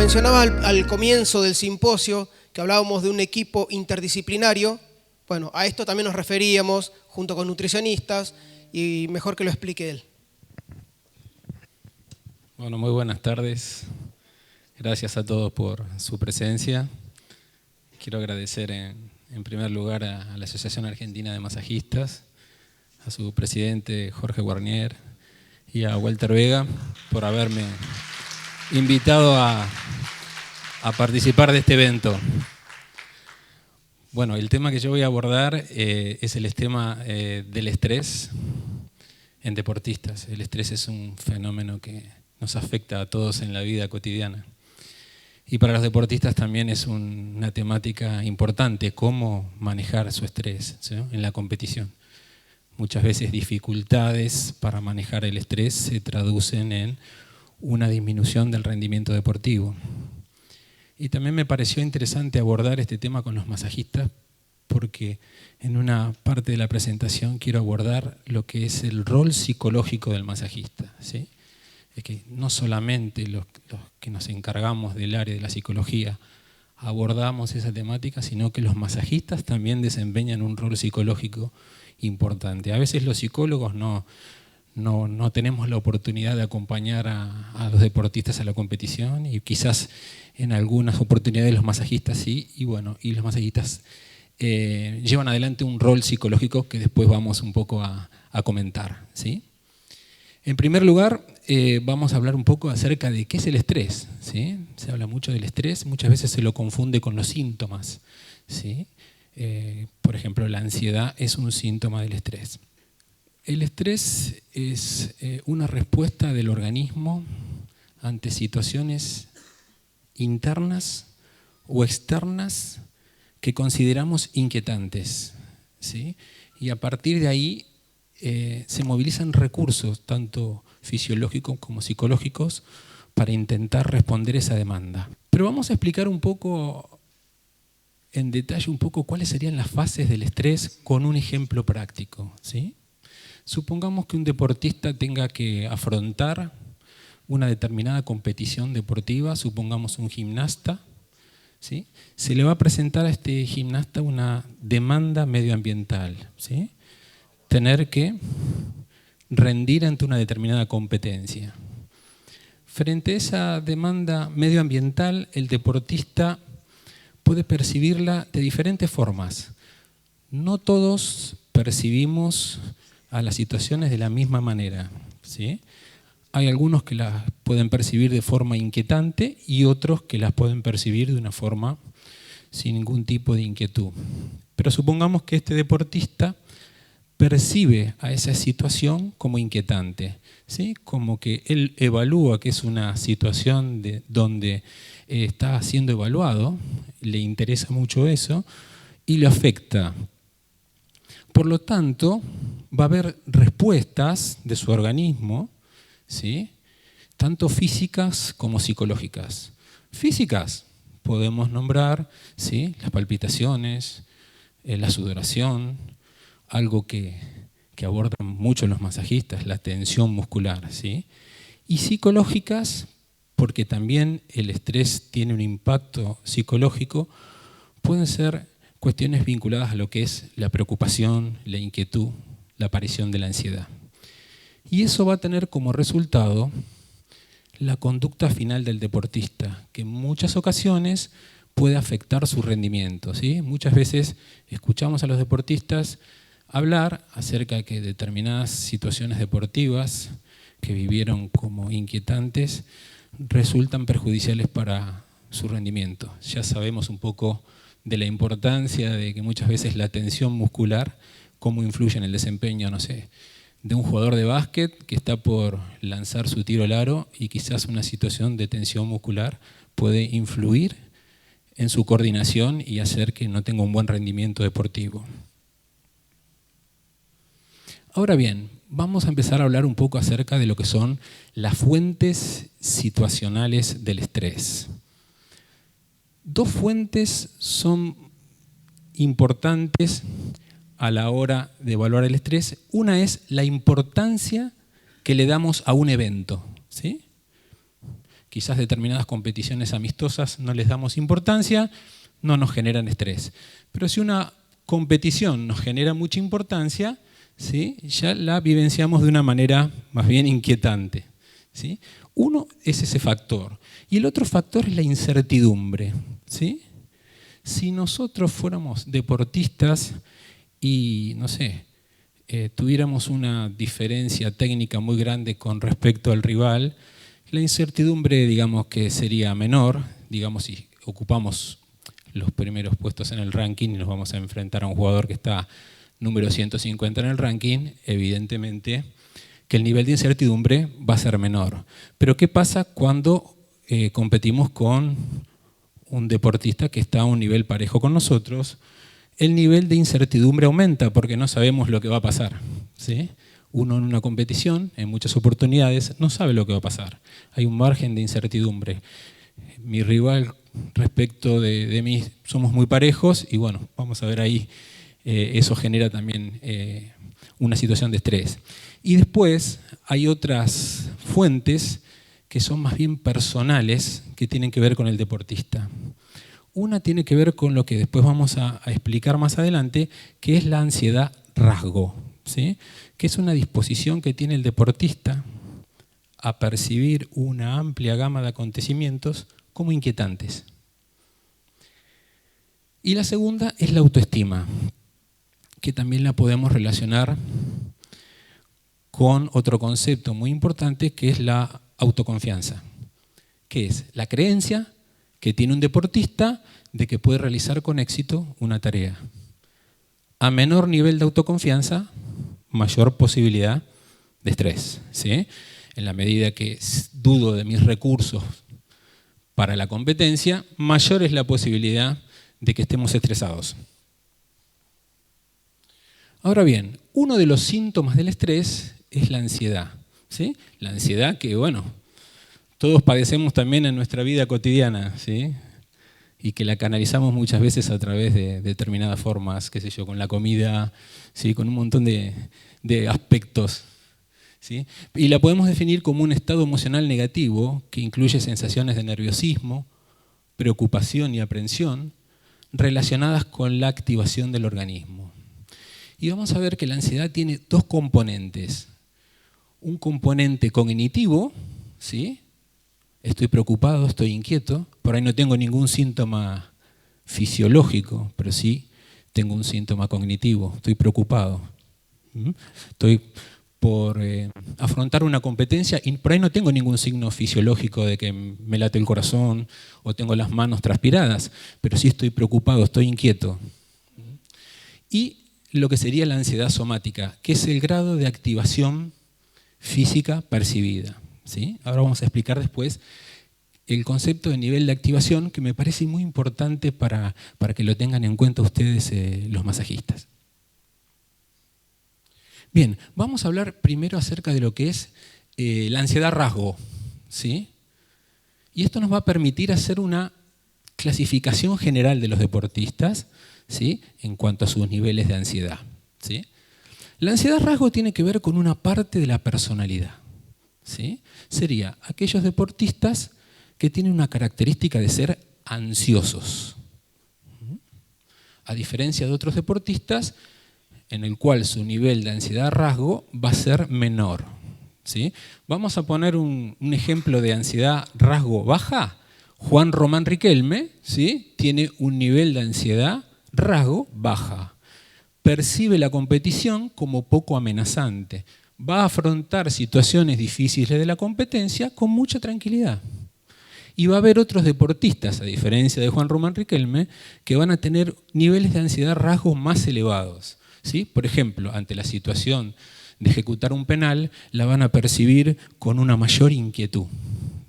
mencionaba al comienzo del simposio, que hablábamos de un equipo interdisciplinario, bueno, a esto también nos referíamos junto con nutricionistas y mejor que lo explique él. Bueno, muy buenas tardes. Gracias a todos por su presencia. Quiero agradecer en primer lugar a la Asociación Argentina de Masajistas, a su presidente Jorge Guarnier y a Walter Vega por haberme invitado a participar de este evento. Bueno, el tema que yo voy a abordar es el tema del estrés en deportistas. El estrés es un fenómeno que nos afecta a todos en la vida cotidiana. Y para los deportistas también es una temática importante, cómo manejar su estrés, ¿sí?, en la competición. Muchas veces dificultades para manejar el estrés se traducen en una disminución del rendimiento deportivo. Y también me pareció interesante abordar este tema con los masajistas porque en una parte de la presentación quiero abordar lo que es el rol psicológico del masajista, ¿sí? Es que no solamente los que nos encargamos del área de la psicología abordamos esa temática, sino que los masajistas también desempeñan un rol psicológico importante. A veces los psicólogos no tenemos la oportunidad de acompañar a los deportistas a la competición y quizás en algunas oportunidades los masajistas sí, y los masajistas llevan adelante un rol psicológico que después vamos un poco a comentar, ¿sí? En primer lugar, vamos a hablar un poco acerca de qué es el estrés, ¿sí? Se habla mucho del estrés, muchas veces se lo confunde con los síntomas, ¿sí? Por ejemplo, la ansiedad es un síntoma del estrés. El estrés es una respuesta del organismo ante situaciones internas o externas que consideramos inquietantes, ¿sí? Y a partir de ahí se movilizan recursos, tanto fisiológicos como psicológicos, para intentar responder esa demanda. Pero vamos a explicar un poco, en detalle, un poco cuáles serían las fases del estrés con un ejemplo práctico, ¿sí? Supongamos que un deportista tenga que afrontar una determinada competición deportiva, supongamos un gimnasta, ¿sí? Se le va a presentar a este gimnasta una demanda medioambiental, ¿sí? Tener que rendir ante una determinada competencia. Frente a esa demanda medioambiental, el deportista puede percibirla de diferentes formas. No todos percibimos a las situaciones de la misma manera, ¿sí? Hay algunos que las pueden percibir de forma inquietante y otros que las pueden percibir de una forma sin ningún tipo de inquietud. Pero supongamos que este deportista percibe a esa situación como inquietante, ¿sí? Como que él evalúa que es una situación donde está siendo evaluado, le interesa mucho eso y le afecta. Por lo tanto, va a haber respuestas de su organismo, ¿sí?, tanto físicas como psicológicas. Físicas podemos nombrar, ¿sí?, las palpitaciones, la sudoración, algo que abordan mucho los masajistas, la tensión muscular, ¿sí? Y psicológicas, porque también el estrés tiene un impacto psicológico, pueden ser cuestiones vinculadas a lo que es la preocupación, la inquietud, la aparición de la ansiedad. Y eso va a tener como resultado la conducta final del deportista, que en muchas ocasiones puede afectar su rendimiento, ¿sí? Muchas veces escuchamos a los deportistas hablar acerca de que determinadas situaciones deportivas que vivieron como inquietantes resultan perjudiciales para su rendimiento. Ya sabemos un poco de la importancia de que muchas veces la tensión muscular, cómo influye en el desempeño, no sé, de un jugador de básquet que está por lanzar su tiro al aro y quizás una situación de tensión muscular puede influir en su coordinación y hacer que no tenga un buen rendimiento deportivo. Ahora bien, vamos a empezar a hablar un poco acerca de lo que son las fuentes situacionales del estrés. Dos fuentes son importantes a la hora de evaluar el estrés. Una es la importancia que le damos a un evento, ¿sí? quizás determinadas competiciones amistosas no les damos importancia, no nos generan estrés. Pero si una competición nos genera mucha importancia, ¿sí?, ya la vivenciamos de una manera más bien inquietante, ¿sí? Uno es ese factor. Y el otro factor es la incertidumbre, ¿sí? Si nosotros fuéramos deportistas y, no sé, tuviéramos una diferencia técnica muy grande con respecto al rival, la incertidumbre, digamos, que sería menor. Digamos, si ocupamos los primeros puestos en el ranking y nos vamos a enfrentar a un jugador que está número 150 en el ranking, evidentemente que el nivel de incertidumbre va a ser menor. Pero ¿qué pasa cuando competimos con un deportista que está a un nivel parejo con nosotros? El nivel de incertidumbre aumenta porque no sabemos lo que va a pasar, ¿sí? Uno en una competición, en muchas oportunidades, no sabe lo que va a pasar. Hay un margen de incertidumbre. Mi rival respecto de mí somos muy parejos y bueno, vamos a ver ahí, eso genera también una situación de estrés. Y después hay otras fuentes que son más bien personales que tienen que ver con el deportista. Una tiene que ver con lo que después vamos a explicar más adelante, que es la ansiedad rasgo, ¿sí?, que es una disposición que tiene el deportista a percibir una amplia gama de acontecimientos como inquietantes. Y la segunda es la autoestima, que también la podemos relacionar con otro concepto muy importante, que es la autoconfianza, que es la creencia que tiene un deportista de que puede realizar con éxito una tarea. A menor nivel de autoconfianza, mayor posibilidad de estrés, ¿sí? En la medida que dudo de mis recursos para la competencia, mayor es la posibilidad de que estemos estresados. Ahora bien, uno de los síntomas del estrés es la ansiedad, ¿sí? La ansiedad que, bueno, todos padecemos también en nuestra vida cotidiana, ¿sí?, y que la canalizamos muchas veces a través de determinadas formas, qué sé yo, con la comida, ¿sí?, con un montón de aspectos, ¿sí? Y la podemos definir como un estado emocional negativo que incluye sensaciones de nerviosismo, preocupación y aprensión relacionadas con la activación del organismo. Y vamos a ver que la ansiedad tiene dos componentes. Un componente cognitivo, ¿sí? Estoy preocupado, estoy inquieto, por ahí no tengo ningún síntoma fisiológico, pero sí tengo un síntoma cognitivo, estoy preocupado. Estoy por afrontar una competencia y por ahí no tengo ningún signo fisiológico de que me late el corazón o tengo las manos transpiradas, pero sí estoy preocupado, estoy inquieto. Y lo que sería la ansiedad somática, que es el grado de activación física percibida, ¿sí? Ahora vamos a explicar después el concepto de nivel de activación, que me parece muy importante para que lo tengan en cuenta ustedes, los masajistas. Bien, vamos a hablar primero acerca de lo que es la ansiedad rasgo, ¿sí? Y esto nos va a permitir hacer una clasificación general de los deportistas, ¿sí?, en cuanto a sus niveles de ansiedad, ¿sí? La ansiedad rasgo tiene que ver con una parte de la personalidad, ¿sí? Sería aquellos deportistas que tienen una característica de ser ansiosos. A diferencia de otros deportistas, en el cual su nivel de ansiedad rasgo va a ser menor, ¿sí? Vamos a poner un ejemplo de ansiedad rasgo baja. Juan Román Riquelme, ¿sí?, tiene un nivel de ansiedad rasgo baja. Percibe la competición como poco amenazante. Va a afrontar situaciones difíciles de la competencia con mucha tranquilidad. Y va a haber otros deportistas, a diferencia de Juan Román Riquelme, que van a tener niveles de ansiedad rasgos más elevados, ¿sí? Por ejemplo, ante la situación de ejecutar un penal, la van a percibir con una mayor inquietud,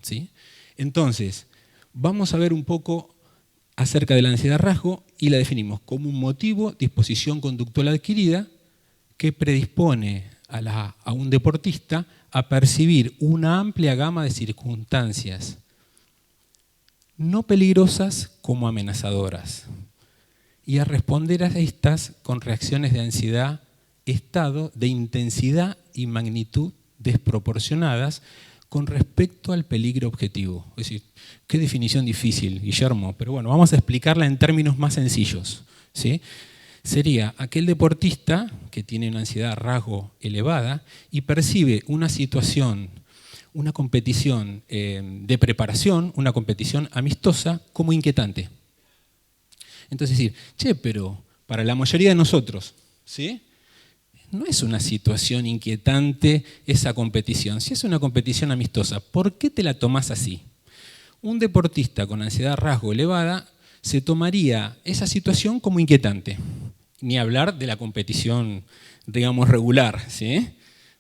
¿sí? Entonces, vamos a ver un poco acerca de la ansiedad rasgo y la definimos como un motivo, disposición conductual adquirida que predispone a un deportista a percibir una amplia gama de circunstancias no peligrosas como amenazadoras y a responder a estas con reacciones de ansiedad, estado de intensidad y magnitud desproporcionadas con respecto al peligro objetivo. Es decir, qué definición difícil, Guillermo, pero bueno, vamos a explicarla en términos más sencillos, ¿sí? Sería aquel deportista que tiene una ansiedad rasgo elevada y percibe una situación, una competición de preparación, una competición amistosa como inquietante. Entonces decir, pero para la mayoría de nosotros, ¿sí?, no es una situación inquietante esa competición. Si es una competición amistosa, ¿por qué te la tomás así? Un deportista con ansiedad rasgo elevada se tomaría esa situación como inquietante. Ni hablar de la competición, digamos, regular, ¿sí?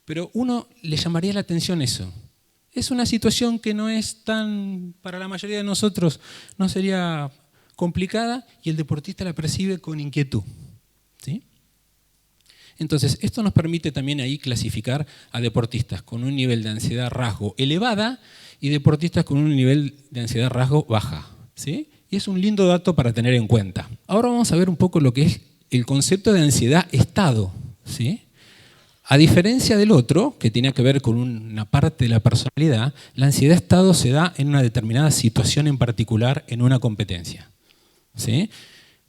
Pero uno le llamaría la atención eso. Es una situación que no es tan, para la mayoría de nosotros, no sería complicada y el deportista la percibe con inquietud, ¿sí? Entonces, esto nos permite también ahí clasificar a deportistas con un nivel de ansiedad rasgo elevada y deportistas con un nivel de ansiedad rasgo baja, ¿sí? Y es un lindo dato para tener en cuenta. Ahora vamos a ver un poco lo que es el concepto de ansiedad-estado, ¿sí? A diferencia del otro, que tiene que ver con una parte de la personalidad, la ansiedad-estado se da en una determinada situación en particular en una competencia, ¿sí?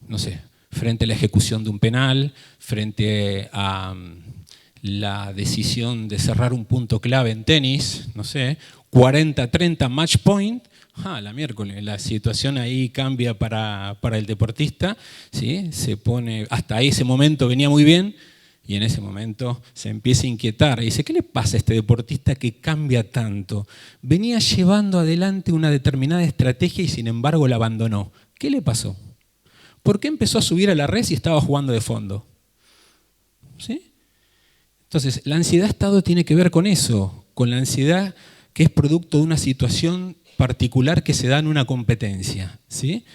No sé, frente a la ejecución de un penal, frente a la decisión de cerrar un punto clave en tenis, no sé, 40-30 match point, la miércoles, la situación ahí cambia para el deportista, ¿sí? Se pone, hasta ese momento venía muy bien y en ese momento se empieza a inquietar y dice, ¿qué le pasa a este deportista que cambia tanto? Venía llevando adelante una determinada estrategia y sin embargo la abandonó. ¿Qué le pasó? ¿Por qué empezó a subir a la red si estaba jugando de fondo? ¿Sí? Entonces, la ansiedad-estado tiene que ver con eso, con la ansiedad que es producto de una situación particular que se da en una competencia, ¿sí?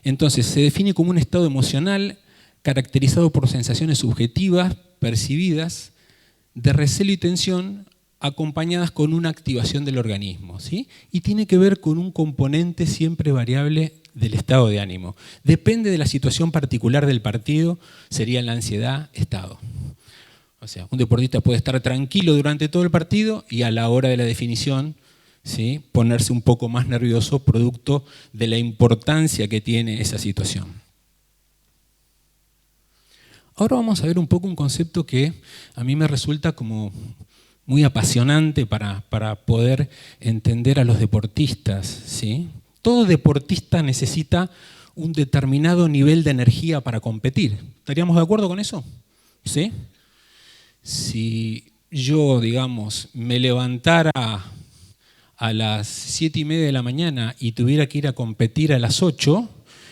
Entonces, se define como un estado emocional caracterizado por sensaciones subjetivas, percibidas, de recelo y tensión, acompañadas con una activación del organismo, ¿sí? Y tiene que ver con un componente siempre variable del estado de ánimo. Depende de la situación particular del partido, sería la ansiedad-estado. O sea, un deportista puede estar tranquilo durante todo el partido y a la hora de la definición, ¿sí?, ponerse un poco más nervioso producto de la importancia que tiene esa situación. Ahora vamos a ver un poco un concepto que a mí me resulta como muy apasionante para poder entender a los deportistas, ¿sí? Todo deportista necesita un determinado nivel de energía para competir. ¿Estaríamos de acuerdo con eso? ¿Sí? Si yo, digamos, me levantara a las 7:30 de la mañana y tuviera que ir a competir a las 8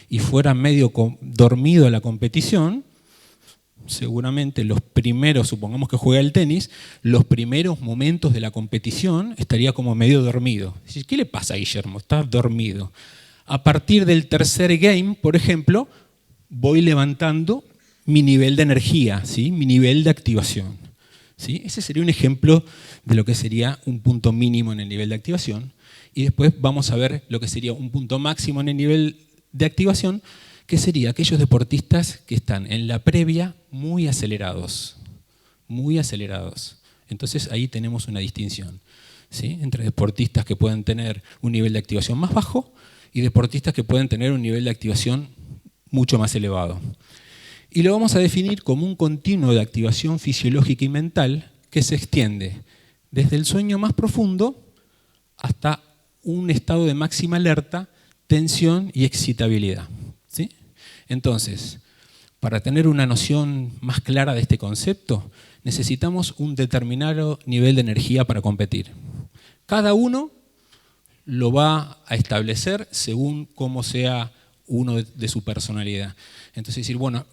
y fuera medio dormido a la competición, seguramente los primeros, supongamos que juega el tenis, los primeros momentos de la competición estaría como medio dormido. ¿Qué le pasa a Guillermo? Está dormido. A partir del tercer game, por ejemplo, voy levantando mi nivel de energía, ¿sí?, mi nivel de activación, ¿sí? Ese sería un ejemplo de lo que sería un punto mínimo en el nivel de activación. Y después vamos a ver lo que sería un punto máximo en el nivel de activación, que sería aquellos deportistas que están en la previa muy acelerados, muy acelerados. Entonces ahí tenemos una distinción, ¿sí?, entre deportistas que pueden tener un nivel de activación más bajo y deportistas que pueden tener un nivel de activación mucho más elevado. Y lo vamos a definir como un continuo de activación fisiológica y mental que se extiende desde el sueño más profundo hasta un estado de máxima alerta, tensión y excitabilidad, ¿sí? Entonces, para tener una noción más clara de este concepto, necesitamos un determinado nivel de energía para competir. Cada uno lo va a establecer según cómo sea uno de su personalidad. Entonces decir, bueno,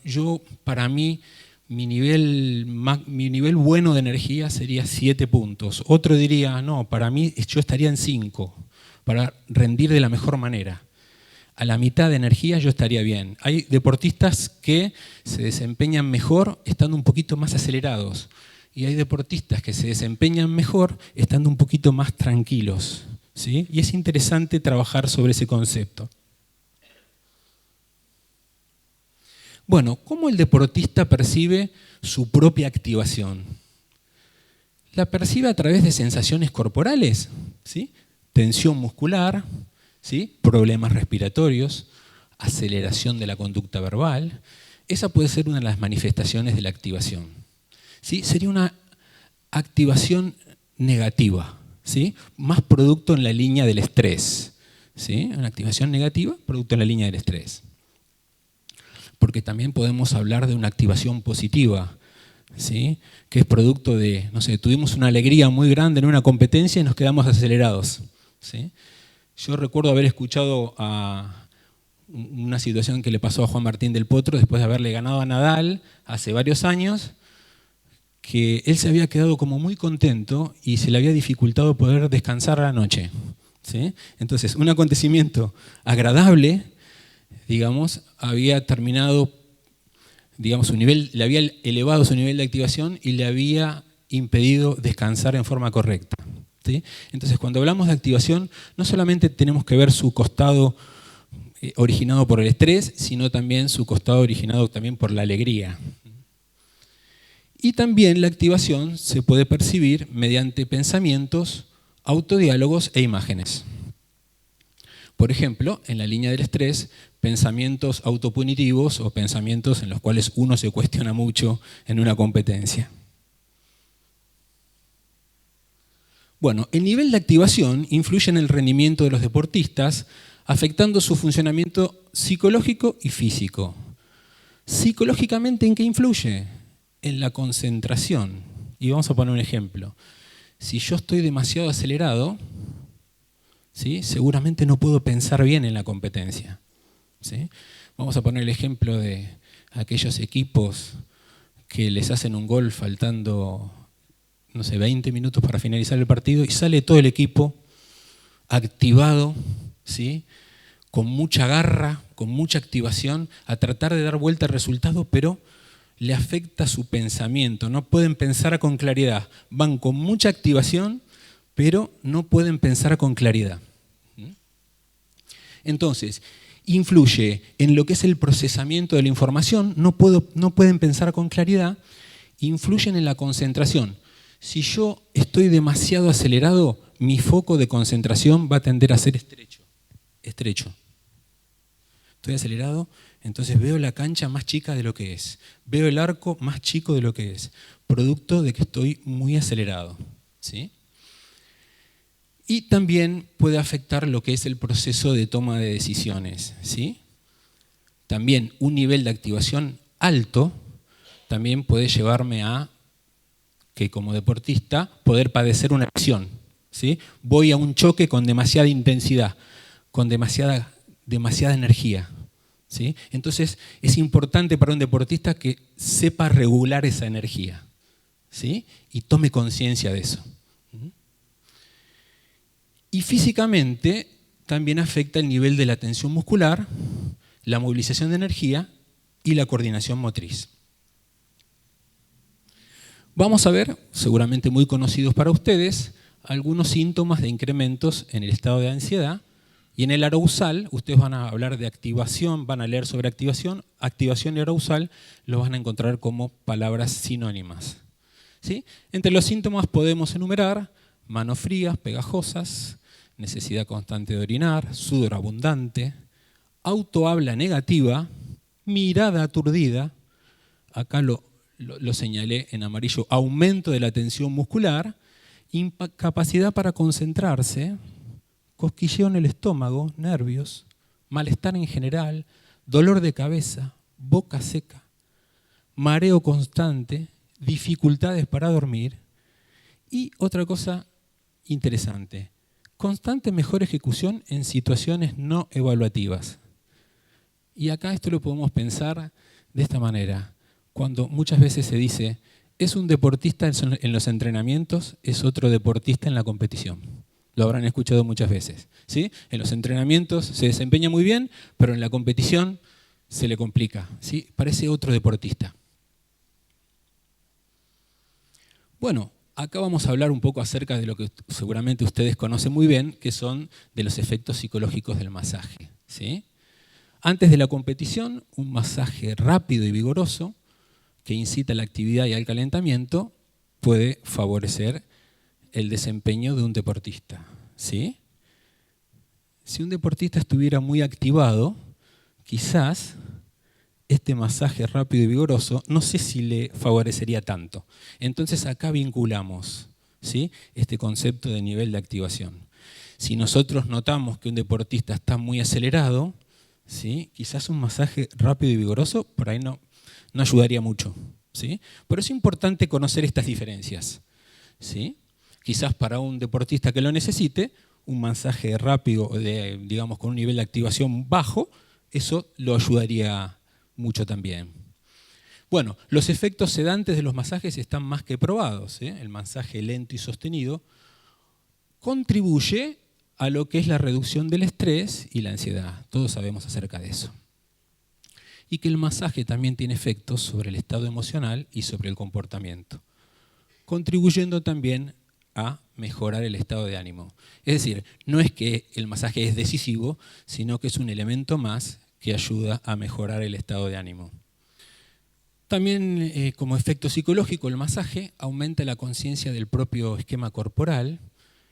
para mí, mi nivel bueno de energía sería 7 puntos. Otro diría, no, para mí yo estaría en 5, para rendir de la mejor manera. A la mitad de energía yo estaría bien. Hay deportistas que se desempeñan mejor estando un poquito más acelerados. Y hay deportistas que se desempeñan mejor estando un poquito más tranquilos, ¿sí? Y es interesante trabajar sobre ese concepto. Bueno, ¿cómo el deportista percibe su propia activación? ¿La percibe a través de sensaciones corporales? ¿sí? Tensión muscular, ¿sí? Problemas respiratorios, aceleración de la conducta verbal. Esa puede ser una de las manifestaciones de la activación, ¿sí? Sería una activación negativa, ¿sí? Más producto en la línea del estrés, ¿sí? Una activación negativa, producto en la línea del estrés. Porque también podemos hablar de una activación positiva, ¿sí? Que es producto de, no sé, tuvimos una alegría muy grande en una competencia y nos quedamos acelerados, ¿sí? Yo recuerdo haber escuchado a una situación que le pasó a Juan Martín del Potro después de haberle ganado a Nadal hace varios años, que él se había quedado como muy contento y se le había dificultado poder descansar a la noche, ¿sí? Entonces, un acontecimiento agradable, digamos, había terminado, digamos, le había elevado su nivel de activación y le había impedido descansar en forma correcta, ¿sí? Entonces, cuando hablamos de activación, no solamente tenemos que ver su costado originado por el estrés, sino también su costado originado también por la alegría. Y también la activación se puede percibir mediante pensamientos, autodiálogos e imágenes. Por ejemplo, en la línea del estrés, pensamientos autopunitivos o pensamientos en los cuales uno se cuestiona mucho en una competencia. Bueno, el nivel de activación influye en el rendimiento de los deportistas, afectando su funcionamiento psicológico y físico. Psicológicamente, ¿en qué influye? En la concentración. Y vamos a poner un ejemplo. Si yo estoy demasiado acelerado, ¿sí? Seguramente no puedo pensar bien en la competencia, ¿sí? Vamos a poner el ejemplo de aquellos equipos que les hacen un gol faltando, no sé, 20 minutos para finalizar el partido y sale todo el equipo activado, ¿sí? Con mucha garra, con mucha activación, a tratar de dar vuelta al resultado, pero le afecta su pensamiento. No pueden pensar con claridad. Van con mucha activación, pero no pueden pensar con claridad. Entonces, influye en lo que es el procesamiento de la información, no pueden pensar con claridad, influyen en la concentración. Si yo estoy demasiado acelerado, mi foco de concentración va a tender a ser estrecho. Estoy acelerado, entonces veo la cancha más chica de lo que es. Veo el arco más chico de lo que es. Producto de que estoy muy acelerado, ¿sí? Y también puede afectar lo que es el proceso de toma de decisiones, ¿sí? También un nivel de activación alto también puede llevarme a que como deportista poder padecer una acción, ¿sí? Voy a un choque con demasiada intensidad, con demasiada energía, ¿sí? Entonces es importante para un deportista que sepa regular esa energía, ¿sí? Y tome conciencia de eso. Y físicamente también afecta el nivel de la tensión muscular, la movilización de energía y la coordinación motriz. Vamos a ver, seguramente muy conocidos para ustedes, algunos síntomas de incrementos en el estado de ansiedad. Y en el arousal, ustedes van a hablar de activación, van a leer sobre activación y arousal, lo van a encontrar como palabras sinónimas, ¿sí? Entre los síntomas podemos enumerar manos frías, pegajosas, necesidad constante de orinar, sudor abundante, autohabla negativa, mirada aturdida, acá lo señalé en amarillo, aumento de la tensión muscular, incapacidad para concentrarse, cosquilleo en el estómago, nervios, malestar en general, dolor de cabeza, boca seca, mareo constante, dificultades para dormir y otra cosa interesante, constante mejor ejecución en situaciones no evaluativas. Y acá esto lo podemos pensar de esta manera. Cuando muchas veces se dice, es un deportista en los entrenamientos, es otro deportista en la competición. Lo habrán escuchado muchas veces, ¿sí? En los entrenamientos se desempeña muy bien, pero en la competición se le complica, ¿sí? Parece otro deportista. Bueno, acá vamos a hablar un poco acerca de lo que seguramente ustedes conocen muy bien, que son de los efectos psicológicos del masaje, ¿sí? Antes de la competición, un masaje rápido y vigoroso que incita a la actividad y al calentamiento puede favorecer el desempeño de un deportista, ¿sí? Si un deportista estuviera muy activado, quizás este masaje rápido y vigoroso no sé si le favorecería tanto. Entonces acá vinculamos, ¿sí?, este concepto de nivel de activación. Si nosotros notamos que un deportista está muy acelerado, ¿sí?, quizás un masaje rápido y vigoroso por ahí no ayudaría mucho, ¿sí? Pero es importante conocer estas diferencias, ¿sí? Quizás para un deportista que lo necesite, un masaje rápido, digamos con un nivel de activación bajo, eso lo ayudaría mucho también. Bueno, los efectos sedantes de los masajes están más que probados, ¿eh? El masaje lento y sostenido contribuye a lo que es la reducción del estrés y la ansiedad. Todos sabemos acerca de eso. Y que el masaje también tiene efectos sobre el estado emocional y sobre el comportamiento, contribuyendo también a mejorar el estado de ánimo. Es decir, no es que el masaje es decisivo, sino que es un elemento más que ayuda a mejorar el estado de ánimo. También como efecto psicológico, el masaje aumenta la conciencia del propio esquema corporal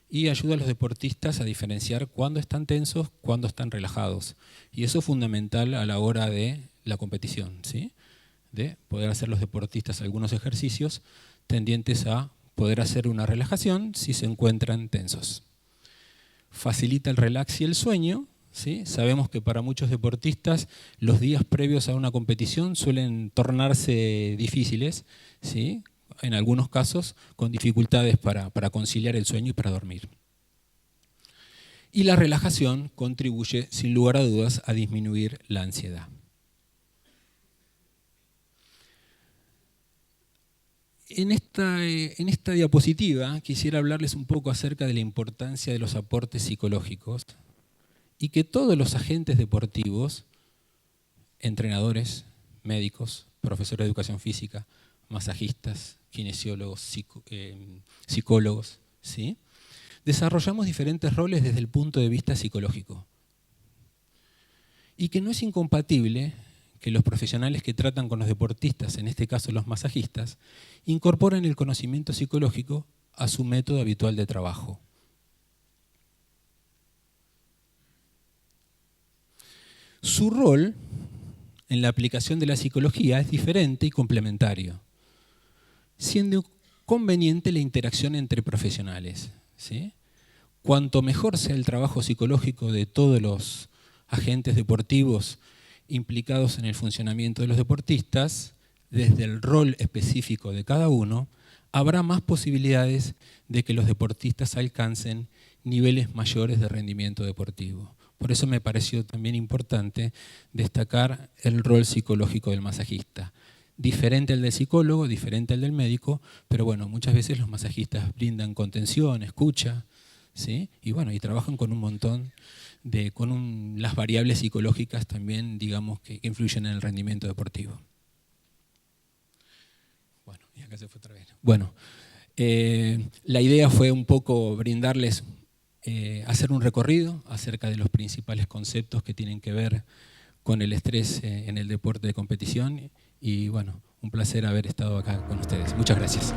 y ayuda a los deportistas a diferenciar cuándo están tensos, cuándo están relajados. Y eso es fundamental a la hora de la competición, ¿sí? De poder hacer los deportistas algunos ejercicios tendientes a poder hacer una relajación si se encuentran tensos. Facilita el relax y el sueño, ¿sí? Sabemos que para muchos deportistas los días previos a una competición suelen tornarse difíciles, ¿sí?, en algunos casos con dificultades para conciliar el sueño y para dormir. Y la relajación contribuye sin lugar a dudas a disminuir la ansiedad. En esta diapositiva quisiera hablarles un poco acerca de la importancia de los aportes psicológicos y que todos los agentes deportivos, entrenadores, médicos, profesores de educación física, masajistas, kinesiólogos, psicólogos, ¿sí?, desarrollamos diferentes roles desde el punto de vista psicológico. Y que no es incompatible que los profesionales que tratan con los deportistas, en este caso los masajistas, incorporen el conocimiento psicológico a su método habitual de trabajo. Su rol en la aplicación de la psicología es diferente y complementario, siendo conveniente la interacción entre profesionales, ¿sí? Cuanto mejor sea el trabajo psicológico de todos los agentes deportivos implicados en el funcionamiento de los deportistas, desde el rol específico de cada uno, habrá más posibilidades de que los deportistas alcancen niveles mayores de rendimiento deportivo. Por eso me pareció también importante destacar el rol psicológico del masajista. Diferente al del psicólogo, diferente al del médico, pero bueno, muchas veces los masajistas brindan contención, escucha, ¿sí? Y bueno, y trabajan con un montón las variables psicológicas también, digamos, que influyen en el rendimiento deportivo. Bueno, y acá se fue otra vez. Bueno, la idea fue un poco brindarles, hacer un recorrido acerca de los principales conceptos que tienen que ver con el estrés en el deporte de competición. Y bueno, un placer haber estado acá con ustedes. Muchas gracias.